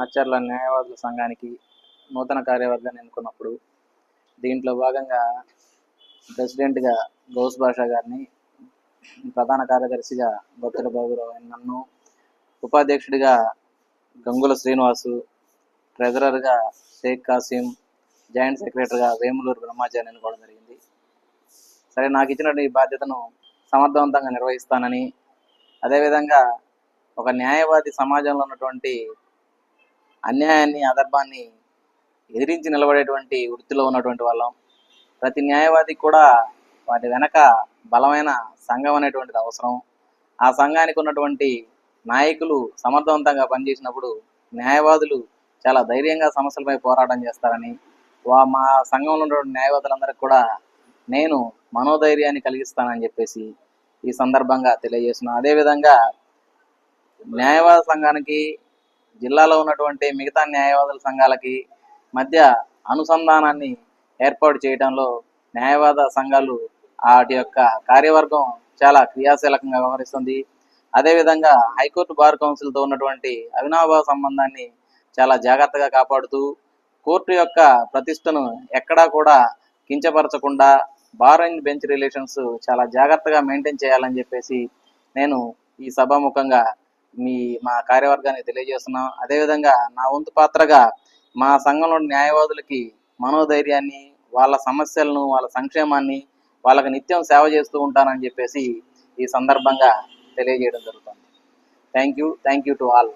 మాచర్ల న్యాయవాదుల సంఘానికి నూతన కార్యవర్గాన్ని ఎన్నుకున్నప్పుడు దీంట్లో భాగంగా ప్రెసిడెంట్గా గౌస్ బాషా గారిని, ప్రధాన కార్యదర్శిగా బొత్తుల బాబురావు నన్ను, ఉపాధ్యక్షుడిగా గంగుల శ్రీనివాసు, ట్రెజరర్గా షేక్ కాసిం, జాయింట్ సెక్రటరీగా వేములూరు బ్రహ్మాచార్య ఎన్నుకోవడం జరిగింది. సరే, నాకు ఇచ్చినటువంటి ఈ బాధ్యతను సమర్థవంతంగా నిర్వహిస్తానని, అదేవిధంగా ఒక న్యాయవాది సమాజంలో ఉన్నటువంటి అన్యాయాన్ని, అధర్మాన్ని ఎదిరించి నిలబడేటువంటి వృత్తిలో ఉన్నటువంటి వాళ్ళం. ప్రతి న్యాయవాదికి కూడా వాటి వెనక బలమైన సంఘం అనేటువంటిది అవసరం. ఆ సంఘానికి ఉన్నటువంటి నాయకులు సమర్థవంతంగా పనిచేసినప్పుడు న్యాయవాదులు చాలా ధైర్యంగా సమస్యలపై పోరాటం చేస్తారని, మా సంఘంలో ఉన్నటువంటి న్యాయవాదులందరికీ కూడా నేను మనోధైర్యాన్ని కలిగిస్తానని చెప్పేసి ఈ సందర్భంగా తెలియజేస్తున్నాను. అదేవిధంగా న్యాయవాద సంఘానికి, జిల్లాలో ఉన్నటువంటి మిగతా న్యాయవాదుల సంఘాలకి మధ్య అనుసంధానాన్ని ఏర్పాటు చేయడంలో న్యాయవాద సంఘాలు వాటి యొక్క కార్యవర్గం చాలా క్రియాశీలకంగా వ్యవహరిస్తుంది. అదేవిధంగా హైకోర్టు బార్ కౌన్సిల్తో ఉన్నటువంటి అవినాభావ సంబంధాన్ని చాలా జాగ్రత్తగా కాపాడుతూ కోర్టు యొక్క ప్రతిష్టను ఎక్కడా కూడా కించపరచకుండా బార్ అండ్ బెంచ్ రిలేషన్స్ చాలా జాగ్రత్తగా మెయింటైన్ చేయాలని చెప్పేసి నేను ఈ సభాముఖంగా మా కార్యవర్గాన్ని తెలియజేస్తున్నాం. అదేవిధంగా నా వంతు పాత్రగా మా సంఘంలో న్యాయవాదులకి మనోధైర్యాన్ని, వాళ్ళ సమస్యలను, వాళ్ళ సంక్షేమాన్ని, వాళ్ళకి నిత్యం సేవ చేస్తూ ఉంటానని చెప్పేసి ఈ సందర్భంగా తెలియజేయడం జరుగుతుంది. Thank you to all.